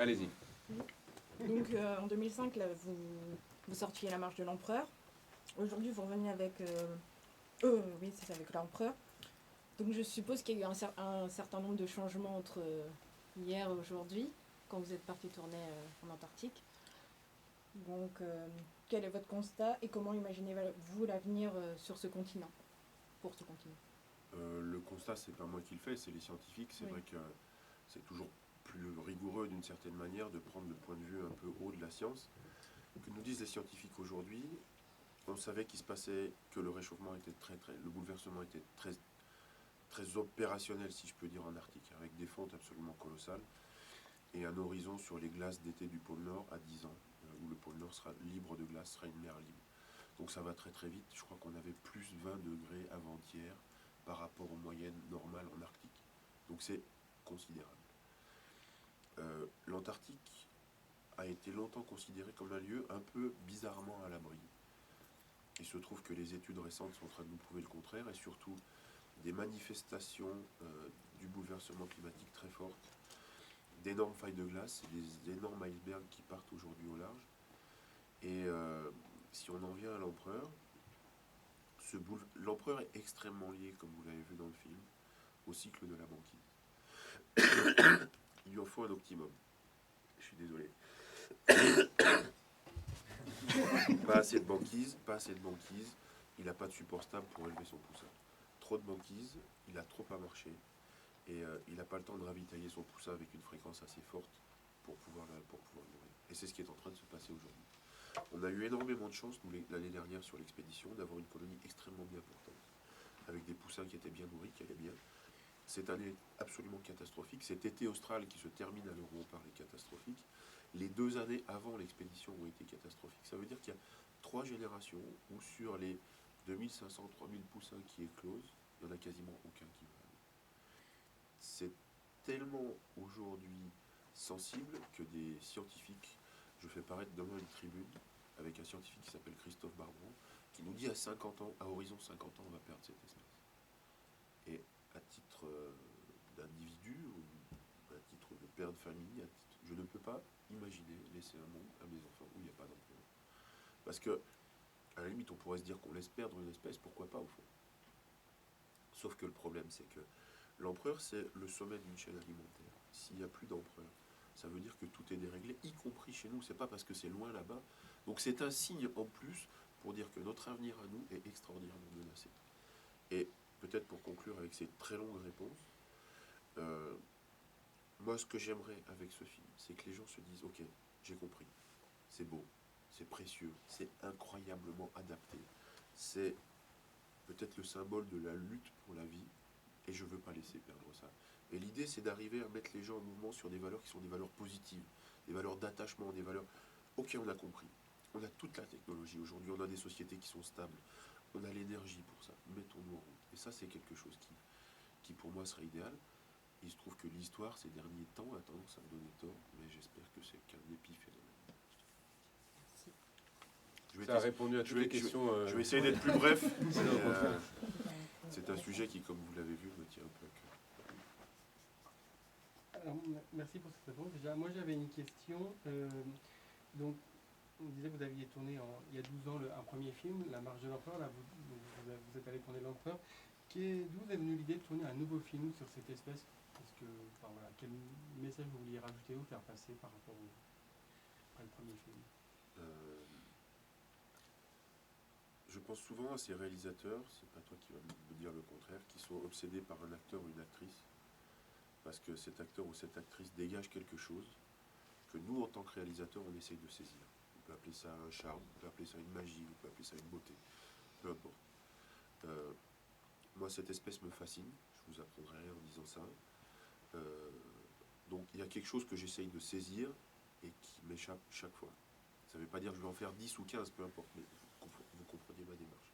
Allez-y. Donc en 2005, là, vous sortiez La Marche de l'Empereur. Aujourd'hui, vous revenez avec... oui, c'est ça, avec l'Empereur. Donc je suppose qu'il y a eu un certain nombre de changements entre hier et aujourd'hui, quand vous êtes parti tourner en Antarctique. Donc quel est votre constat et comment imaginez-vous l'avenir sur ce continent, pour ce continent? Le constat, c'est pas moi qui le fais, c'est les scientifiques. C'est Oui. vrai que c'est toujours plus rigoureux d'une certaine manière de prendre le point de vue un peu haut de la science. Que nous disent les scientifiques aujourd'hui, on savait qu'il se passait, que le réchauffement était le bouleversement était très opérationnel, si je peux dire, en Arctique, avec des fontes absolument colossales et un horizon sur les glaces d'été du pôle Nord à 10 ans, où le pôle Nord sera libre de glace, sera une mer libre. Donc ça va très très vite. Je crois qu'on avait plus 20 degrés avant-hier par rapport aux moyennes normales en Arctique. Donc c'est considérable. L'Antarctique a été longtemps considéré comme un lieu un peu bizarrement à l'abri. Il se trouve que les études récentes sont en train de nous prouver le contraire, et surtout des manifestations du bouleversement climatique très fortes, d'énormes failles de glace, des énormes icebergs qui partent aujourd'hui au large. Et si on en vient à l'empereur, l'empereur est extrêmement lié, comme vous l'avez vu dans le film, au cycle de la banquise. Il lui en faut un optimum. Je suis désolé. Pas assez de banquise, il n'a pas de support stable pour élever son poussin. Trop de banquise, il a trop à marcher, et il n'a pas le temps de ravitailler son poussin avec une fréquence assez forte pour pouvoir nourrir. Et c'est ce qui est en train de se passer aujourd'hui. On a eu énormément de chance, nous, l'année dernière sur l'expédition, d'avoir une colonie extrêmement bien portante, avec des poussins qui étaient bien nourris, qui allaient bien. Cette année absolument catastrophique. Cet été austral qui se termine à l'heure où on parle est catastrophique. Les 2 années avant l'expédition ont été catastrophiques. Ça veut dire qu'il y a 3 générations où sur les 2500-3000 poussins qui éclosent, il n'y en a quasiment aucun qui meurt. C'est tellement aujourd'hui sensible que des scientifiques, je fais paraître demain une tribune avec un scientifique qui s'appelle Christophe Barbron, qui nous dit à 50 ans, à horizon 50 ans, on va perdre cette espèce. Et à titre d'individu, ou à titre de père de famille, je ne peux pas imaginer laisser un monde à mes enfants où il n'y a pas d'emploi. Parce que, à la limite, on pourrait se dire qu'on laisse perdre une espèce, pourquoi pas au fond. Sauf que le problème, c'est que l'empereur, c'est le sommet d'une chaîne alimentaire. S'il n'y a plus d'empereur, ça veut dire que tout est déréglé, y compris chez nous. C'est pas parce que c'est loin là-bas. Donc c'est un signe en plus pour dire que notre avenir à nous est extraordinairement menacé. Et peut-être pour conclure avec ces très longues réponses, moi ce que j'aimerais avec ce film, c'est que les gens se disent, ok, j'ai compris, c'est beau, c'est précieux, c'est incroyablement adapté, c'est peut-être le symbole de la lutte pour la vie, et je ne veux pas laisser perdre ça. Et l'idée, c'est d'arriver à mettre les gens en mouvement sur des valeurs qui sont des valeurs positives, des valeurs d'attachement, des valeurs... Ok, on a compris. On a toute la technologie. Aujourd'hui, on a des sociétés qui sont stables. On a l'énergie pour ça. Mettons-nous en route. Et ça, c'est quelque chose qui pour moi, serait idéal. Il se trouve que l'histoire, ces derniers temps, a tendance à me donner tort, mais j'espère que c'est qu'un épiphénomène. Ça a répondu à toutes les questions. Je vais essayer d'être plus bref. C'est un sujet qui, comme vous l'avez vu, me tient un peu à cœur. Alors, merci pour cette réponse. Déjà, moi j'avais une question. Donc, on disait que vous aviez tourné il y a 12 ans un premier film, La Marche de l'Empereur. Là, vous êtes allé tourner l'Empereur. D'où vous est venue l'idée de tourner un nouveau film sur cette espèce? Parce que, enfin, voilà, quel message vous vouliez rajouter ou faire passer par rapport au premier film? Je pense souvent à ces réalisateurs, c'est pas toi qui vas me dire le contraire, qui sont obsédés par un acteur ou une actrice, parce que cet acteur ou cette actrice dégage quelque chose que nous, en tant que réalisateurs, on essaye de saisir. On peut appeler ça un charme, on peut appeler ça une magie, on peut appeler ça une beauté, peu importe. Moi, cette espèce me fascine, je vous apprendrai rien en disant ça. Donc, il y a quelque chose que j'essaye de saisir et qui m'échappe chaque fois. Ça ne veut pas dire que je vais en faire 10 ou 15, peu importe, mais vous comprenez ma démarche.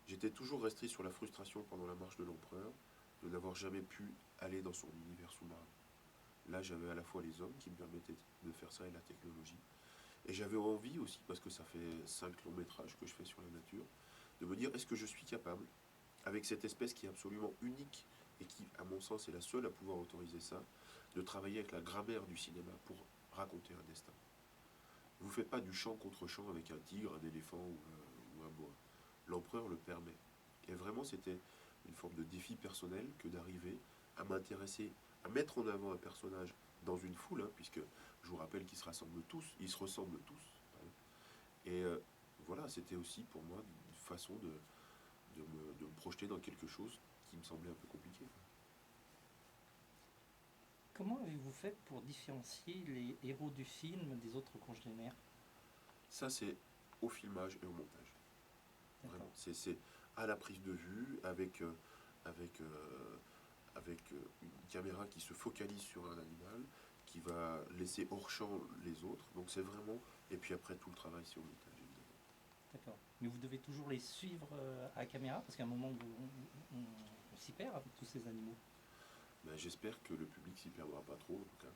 J'étais toujours resté sur la frustration pendant la marche de l'Empereur de n'avoir jamais pu aller dans son univers sous-marin. Là, j'avais à la fois les hommes qui me permettaient de faire ça et la technologie. Et j'avais envie aussi, parce que ça fait 5 longs métrages que je fais sur la nature, de me dire, est-ce que je suis capable, avec cette espèce qui est absolument unique et qui, à mon sens, est la seule à pouvoir autoriser ça, de travailler avec la grammaire du cinéma pour raconter un destin. Vous ne faites pas du chant contre chant avec un tigre, un éléphant ou un boa. L'empereur le permet. Et vraiment, c'était une forme de défi personnel que d'arriver à m'intéresser, à mettre en avant un personnage dans une foule, hein, puisque je vous rappelle qu'ils se ressemblent tous. Pardon. Et voilà, c'était aussi pour moi une façon de me projeter dans quelque chose qui me semblait un peu compliqué. Comment avez-vous fait pour différencier les héros du film des autres congénères? Ça, c'est au filmage et au montage. D'accord. Vraiment, c'est à la prise de vue, avec une caméra qui se focalise sur un animal, qui va laisser hors champ les autres. Donc c'est vraiment... Et puis après, tout le travail, c'est au montage, évidemment. D'accord. Mais vous devez toujours les suivre à la caméra, parce qu'à un moment, on s'y perd avec tous ces animaux. Ben, j'espère que le public s'y perdra pas trop, en tout cas.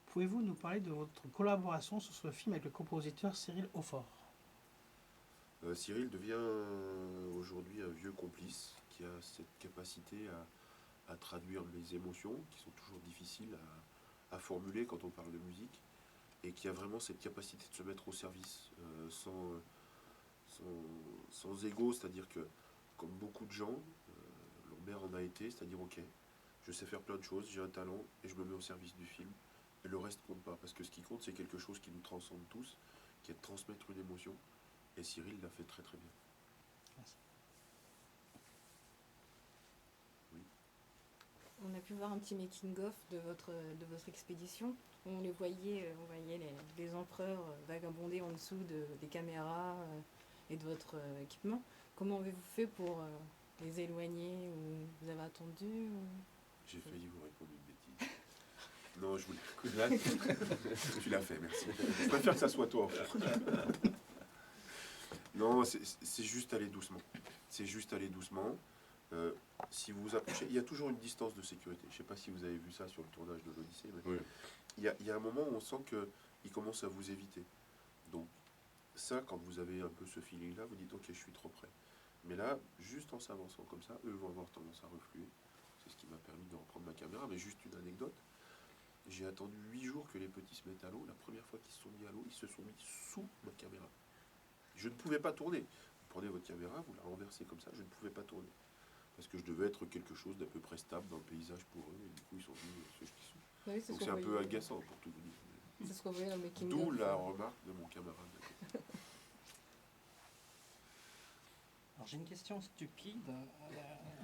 Pouvez-vous nous parler de votre collaboration sur ce film avec le compositeur Cyril Haufort? Cyril devient aujourd'hui un vieux complice qui a cette capacité à traduire mes émotions, qui sont toujours difficiles à formuler quand on parle de musique, et qui a vraiment cette capacité de se mettre au service sans ego, c'est-à-dire que, comme beaucoup de gens, Lambert en a été, c'est-à-dire, ok, je sais faire plein de choses, j'ai un talent, et je me mets au service du film, et le reste compte pas, parce que ce qui compte, c'est quelque chose qui nous transcende tous, qui est de transmettre une émotion, et Cyril l'a fait très très bien. Merci. On a pu voir un petit making-of de votre expédition. On voyait les empereurs vagabonder en dessous des caméras et de votre équipement. Comment avez-vous fait pour les éloigner, ou vous avez attendu, ou... J'ai failli vous répondre une bêtise. Non, je voulais... Tu l'as fait, merci. Je préfère que ça soit toi. Non, c'est juste aller doucement. C'est juste aller doucement. Si vous vous approchez, il y a toujours une distance de sécurité. Je ne sais pas si vous avez vu ça sur le tournage de l'Odyssée, mais Oui. il y a un moment où on sent qu'il commence à vous éviter. Donc ça, quand vous avez un peu ce feeling-là, vous dites ok, je suis trop près. Mais là, juste en s'avançant comme ça, eux vont avoir tendance à refluer. C'est ce qui m'a permis de reprendre ma caméra. Mais juste une anecdote, j'ai attendu 8 jours que les petits se mettent à l'eau. La première fois qu'ils se sont mis à l'eau, ils se sont mis sous ma caméra. Je ne pouvais pas tourner. Vous prenez votre caméra, vous la renversez comme ça, je ne pouvais pas tourner. Parce que je devais être quelque chose d'à peu près stable dans le paysage pour eux. Et du coup, ils sont venus ceux qui sont. Oui, Donc c'est un peu agaçant pour tout vous dire. C'est ce qu'on voyait dans le making-of. D'où la remarque de mon camarade. Alors j'ai une question stupide.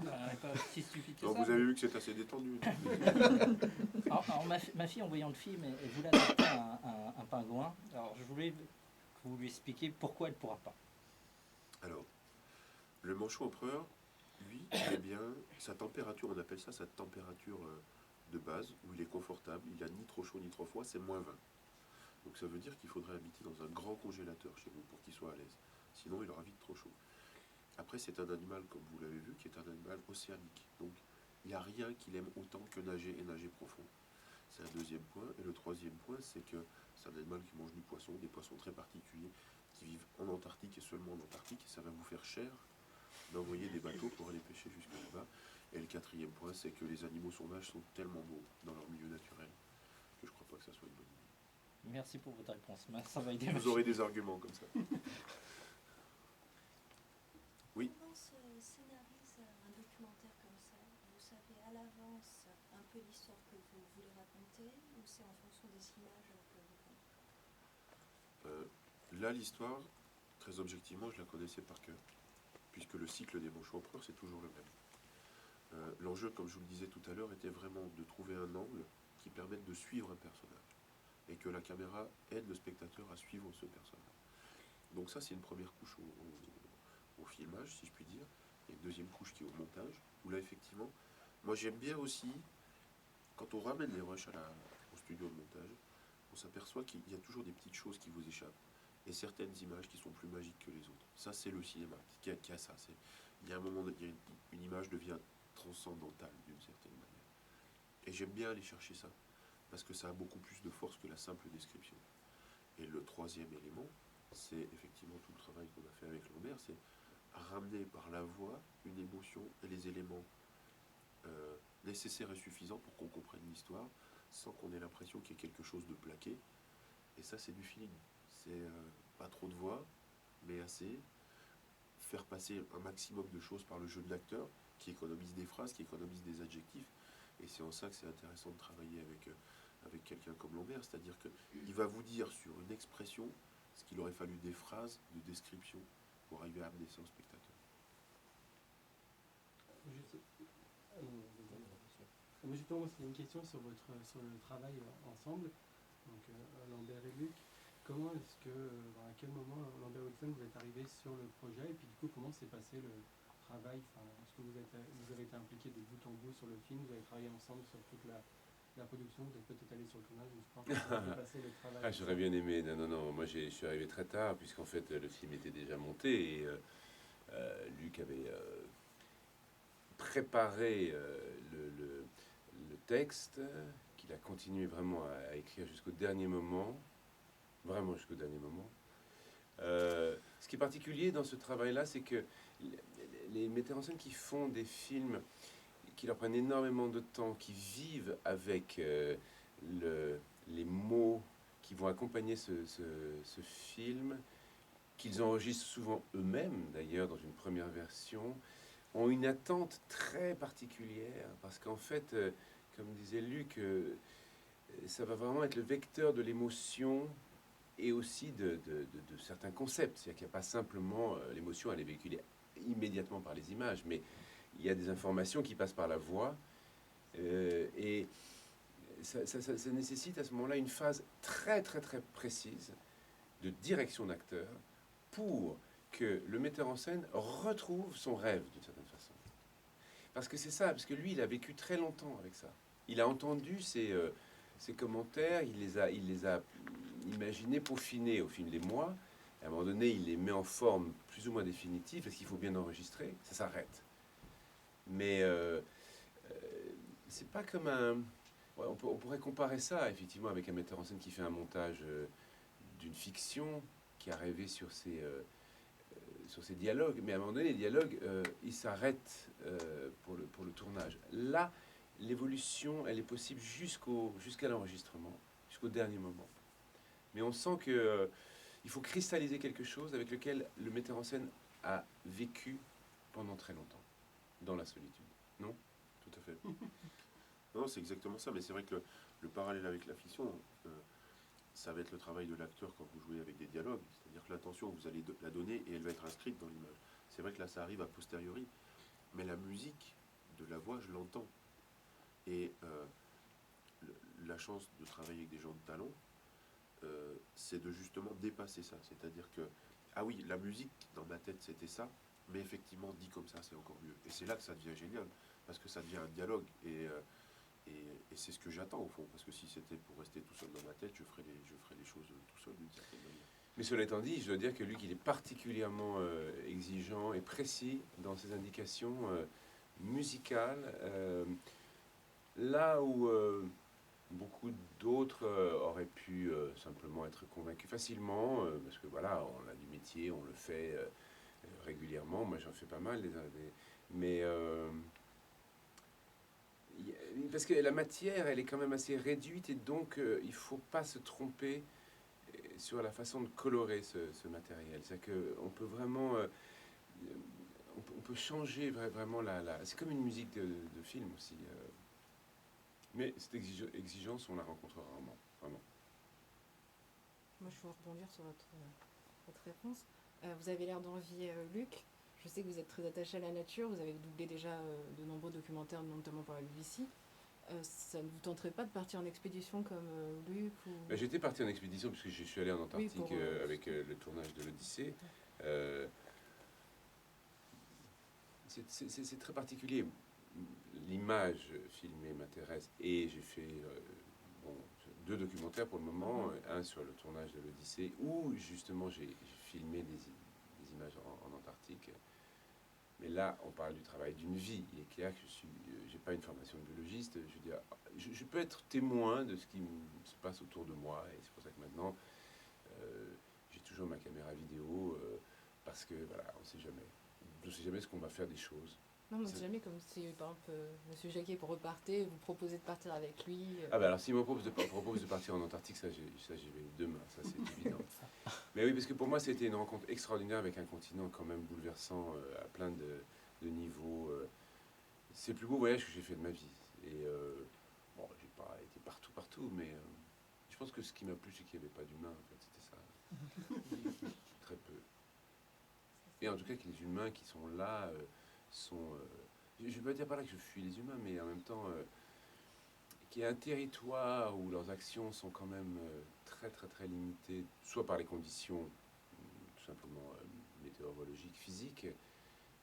Pas si stupide que Donc ça. vous avez vu que c'est assez détendu. Alors, ma fille, en voyant le film, elle voulait adopter un pingouin. Alors je voulais que vous lui expliquiez pourquoi elle ne pourra pas. Alors, le manchot empereur, lui, eh bien, sa température, on appelle ça sa température de base, où il est confortable, il a ni trop chaud ni trop froid, c'est -20. Donc ça veut dire qu'il faudrait habiter dans un grand congélateur chez vous pour qu'il soit à l'aise. Sinon, il aura vite trop chaud. Après, c'est un animal, comme vous l'avez vu, qui est un animal océanique. Donc, il n'y a rien qu'il aime autant que nager et nager profond. C'est un deuxième point. Et le troisième point, c'est que c'est un animal qui mange du poisson, des poissons très particuliers, qui vivent en Antarctique et seulement en Antarctique. Et ça va vous faire cher d'envoyer des bateaux pour aller pêcher jusque là-bas. Et le quatrième point, c'est que les animaux sauvages sont tellement beaux dans leur milieu naturel que je ne crois pas que ça soit une bonne idée. Merci pour votre réponse. Ça va aider. Vous aurez des arguments comme ça. Oui. Comment se scénarise un documentaire comme ça? Vous savez à l'avance un peu l'histoire que vous voulez raconter, ou c'est en fonction des images que vous prenez? Là, l'histoire, très objectivement, je la connaissais par cœur, puisque le cycle des manchots empereurs, c'est toujours le même. L'enjeu, comme je vous le disais tout à l'heure, était vraiment de trouver un angle qui permette de suivre un personnage, et que la caméra aide le spectateur à suivre ce personnage. Donc ça, c'est une première couche au filmage, si je puis dire. Il y a une deuxième couche qui est au montage, où là, effectivement, moi j'aime bien aussi, quand on ramène les rushs au studio de montage, on s'aperçoit qu'il y a toujours des petites choses qui vous échappent, et certaines images qui sont plus magiques que les autres. Ça, c'est le cinéma qui a ça. Il y a un moment, une image devient transcendantale d'une certaine manière. Et j'aime bien aller chercher ça, parce que ça a beaucoup plus de force que la simple description. Et le troisième élément, c'est effectivement tout le travail qu'on a fait avec Lambert, c'est ramener par la voix une émotion et les éléments nécessaire et suffisant pour qu'on comprenne l'histoire, sans qu'on ait l'impression qu'il y ait quelque chose de plaqué. Et ça, c'est du feeling. C'est pas trop de voix, mais assez. Faire passer un maximum de choses par le jeu de l'acteur, qui économise des phrases, qui économise des adjectifs. Et c'est en ça que c'est intéressant de travailler avec quelqu'un comme Lambert, c'est-à-dire qu'il va vous dire sur une expression ce qu'il aurait fallu des phrases de description pour arriver à amener ça au spectateur. Justement, c'est une question sur le travail ensemble, donc Lambert et Luc. Comment est-ce que, à quel moment Lambert Wilson vous êtes arrivé sur le projet, et puis du coup comment s'est passé le travail, est-ce que vous avez été impliqué de bout en bout sur le film, vous avez travaillé ensemble sur toute la production, vous êtes peut-être allé sur le tournage, je pense, comment s'est passé le travail? Ah, j'aurais bien aimé. Non. Moi, je suis arrivé très tard, puisqu'en fait, le film était déjà monté. Et Luc avait préparé le texte, qu'il a continué vraiment à écrire jusqu'au dernier moment. Vraiment jusqu'au dernier moment. Ce qui est particulier dans ce travail-là, c'est que les metteurs en scène qui font des films qui leur prennent énormément de temps, qui vivent avec les mots qui vont accompagner ce film, qu'ils enregistrent souvent eux-mêmes, d'ailleurs, dans une première version, ont une attente très particulière, parce qu'en fait, comme disait Luc, ça va vraiment être le vecteur de l'émotion et aussi de certains concepts. C'est-à-dire qu'il n'y a pas simplement l'émotion, elle est véhiculée immédiatement par les images, mais il y a des informations qui passent par la voix, et ça nécessite à ce moment-là une phase très précise de direction d'acteur pour que le metteur en scène retrouve son rêve d'une certaine façon. Parce que c'est ça, parce que lui, il a vécu très longtemps avec ça. Il a entendu ces commentaires, il les a imaginés, peaufinés au fil des mois. À un moment donné, il les met en forme plus ou moins définitive, parce qu'il faut bien enregistrer, ça s'arrête. Mais c'est pas comme un... Ouais, on pourrait comparer ça, effectivement, avec un metteur en scène qui fait un montage d'une fiction, qui a rêvé sur ses dialogues. Mais à un moment donné, les dialogues, ils s'arrêtent pour le tournage. Là, l'évolution, elle est possible jusqu'à l'enregistrement, jusqu'au dernier moment. Mais on sent que il faut cristalliser quelque chose avec lequel le metteur en scène a vécu pendant très longtemps, dans la solitude. Non ? Tout à fait. Non, c'est exactement ça, mais c'est vrai que le parallèle avec la fiction, ça va être le travail de l'acteur quand vous jouez avec des dialogues, c'est-à-dire que l'intention, vous allez la donner et elle va être inscrite dans l'image. C'est vrai que là, ça arrive a posteriori, mais la musique de la voix, je l'entends. Et la chance de travailler avec des gens de talent, c'est de justement dépasser ça. C'est-à-dire que, ah oui, la musique, dans ma tête, c'était ça, mais effectivement, dit comme ça, c'est encore mieux. Et c'est là que ça devient génial, parce que ça devient un dialogue. Et c'est ce que j'attends, au fond, parce que si c'était pour rester tout seul dans ma tête, je ferais les choses tout seul, d'une certaine manière. Mais cela étant dit, je dois dire que Luc, il est particulièrement exigeant et précis dans ses indications musicales. Là où beaucoup d'autres auraient pu simplement être convaincus facilement, parce que voilà, on a du métier, on le fait régulièrement. Moi, j'en fais pas mal, mais parce que la matière, elle est quand même assez réduite, et donc il faut pas se tromper sur la façon de colorer ce matériel. C'est-à-dire qu'on peut vraiment... on peut changer vraiment c'est comme une musique de film aussi. Mais cette exigence, on la rencontre rarement, vraiment. Moi, je veux rebondir sur votre réponse. Vous avez l'air d'envier Luc. Je sais que vous êtes très attaché à la nature. Vous avez doublé déjà de nombreux documentaires, notamment pour la BBC. Ça ne vous tenterait pas de partir en expédition comme Luc ou... J'étais parti en expédition puisque je suis allé en Antarctique Oui, avec le tournage de l'Odyssée. C'est très particulier. L'image filmée m'intéresse, et j'ai fait 2 documentaires pour le moment, un sur le tournage de l'Odyssée, où justement j'ai filmé des images en Antarctique. Mais là, on parle du travail d'une vie. Il est clair que je n'ai pas une formation de biologiste. Je veux dire, je peux être témoin de ce qui se passe autour de moi, et c'est pour ça que maintenant, j'ai toujours ma caméra vidéo, parce que voilà, on ne sait jamais. Je ne sais jamais ce qu'on va faire des choses. Non, mais C'est- c'est jamais comme si, par exemple, Monsieur Jacquet, pour repartir, vous proposez de partir avec lui. Ah bah alors s'il me propose de partir en Antarctique, ça j'y vais demain, ça c'est évident. Mais oui, parce que pour moi c'était une rencontre extraordinaire avec un continent quand même bouleversant à plein de niveaux. C'est le plus beau voyage que j'ai fait de ma vie. Et bon, j'ai pas été partout, mais je pense que ce qui m'a plu, c'est qu'il n'y avait pas d'humains, en fait, c'était ça. Très peu. Et en tout cas que les humains qui sont là sont... je ne veux pas dire par là que je fuis les humains, mais en même temps... qu'il y ait un territoire où leurs actions sont quand même très limitées, soit par les conditions tout simplement météorologiques, physiques,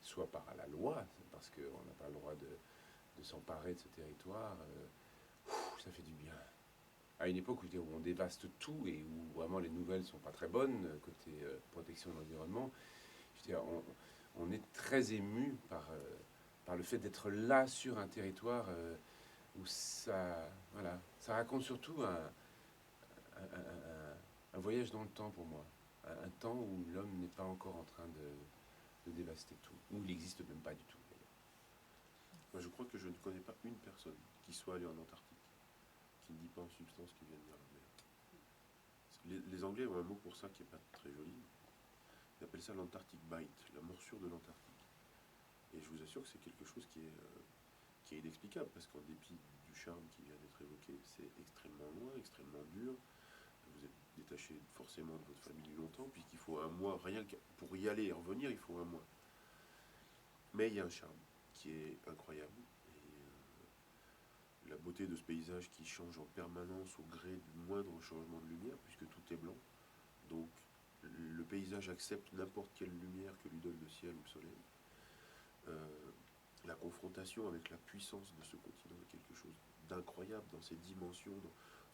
soit par la loi, parce qu'on n'a pas le droit de s'emparer de ce territoire. Ça fait du bien. À une époque où on dévaste tout et où vraiment les nouvelles ne sont pas très bonnes, côté protection de l'environnement, je veux dire, on est très ému par le fait d'être là sur un territoire où voilà, ça raconte surtout un voyage dans le temps pour moi. Un temps où l'homme n'est pas encore en train de dévaster tout, où il n'existe même pas du tout. Moi, je crois que je ne connais pas une personne qui soit allée en Antarctique, qui ne dit pas en substance qu'il vient de dire la mer. Les Anglais ont un mot pour ça qui n'est pas très joli. Ils appellent ça l'Antarctic Bite, la morsure de l'Antarctique. Et je vous assure que c'est quelque chose qui est inexplicable, parce qu'en dépit du charme qui vient d'être évoqué, c'est extrêmement loin, extrêmement dur. Vous êtes détaché forcément de votre famille longtemps, puisqu'il faut un mois, rien que pour y aller et revenir, il faut un mois. Mais il y a un charme qui est incroyable. Et la beauté de ce paysage qui change en permanence au gré du moindre changement de lumière, puisque tout est blanc. Donc le paysage accepte n'importe quelle lumière que lui donne le ciel ou le soleil. La confrontation avec la puissance de ce continent est quelque chose d'incroyable dans ses dimensions,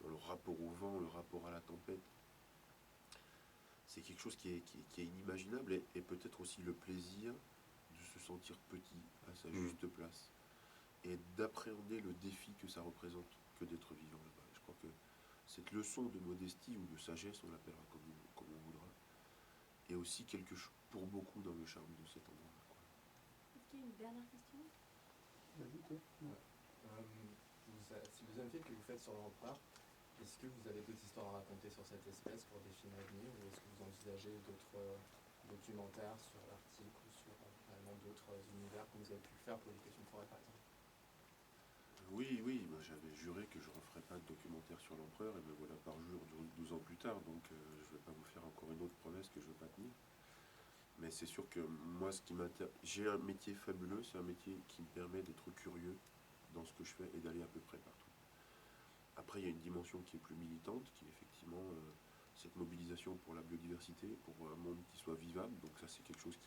dans le rapport au vent, le rapport à la tempête. C'est quelque chose qui est inimaginable, et peut-être aussi le plaisir de se sentir petit à sa juste place et d'appréhender le défi que ça représente que d'être vivant là-bas. Je crois que cette leçon de modestie ou de sagesse, on l'appellera comme on voudra, est aussi quelque chose pour beaucoup dans le charme de cet endroit-là, quoi. Est-ce qu'il y a une dernière question? Vas-y, toi. Si vous aimez le film que vous faites sur l'empereur, est-ce que vous avez d'autres histoires à raconter sur cette espèce pour des films à venir, ou est-ce que vous envisagez d'autres documentaires sur l'Arctique ou sur vraiment d'autres univers comme vous avez pu le faire pour l'éducation de forêt par exemple? Oui, moi j'avais juré que je ne referais pas de documentaire sur l'empereur, et me voilà par jour 12 ans plus tard, donc je ne vais pas vous faire encore une autre promesse que je ne veux pas tenir. Mais c'est sûr que moi, j'ai un métier fabuleux, c'est un métier qui me permet d'être curieux dans ce que je fais et d'aller à peu près partout. Après, il y a une dimension qui est plus militante, qui est effectivement cette mobilisation pour la biodiversité, pour un monde qui soit vivable. Donc ça, c'est quelque chose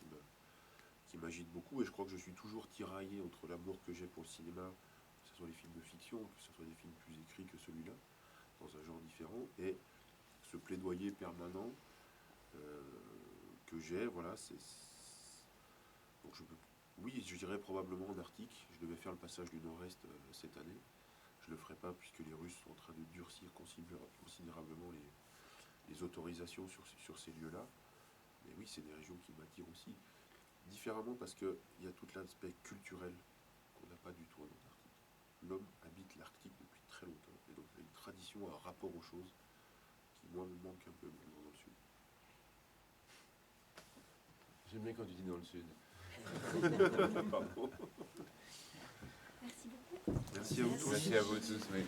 qui m'agite beaucoup, et je crois que je suis toujours tiraillé entre l'amour que j'ai pour le cinéma, que ce soit les films de fiction, que ce soit des films plus écrits que celui-là, dans un genre différent, et ce plaidoyer permanent que j'ai, voilà, donc oui, je dirais probablement en Arctique. Je devais faire le passage du Nord-Est cette année. Je ne le ferai pas puisque les Russes sont en train de durcir considérablement les autorisations sur ces lieux-là. Mais oui, c'est des régions qui m'attirent aussi. Différemment, parce qu'il y a tout l'aspect culturel qu'on n'a pas du tout en Antarctique. L'homme habite l'Arctique depuis très longtemps, et donc il y a une tradition, un rapport aux choses qui, moi, me manque un peu maintenant dans le Sud. J'aime bien quand tu dis dans le sud. Pardon. Merci beaucoup. Merci à vous tous. Merci à vous tous. Oui.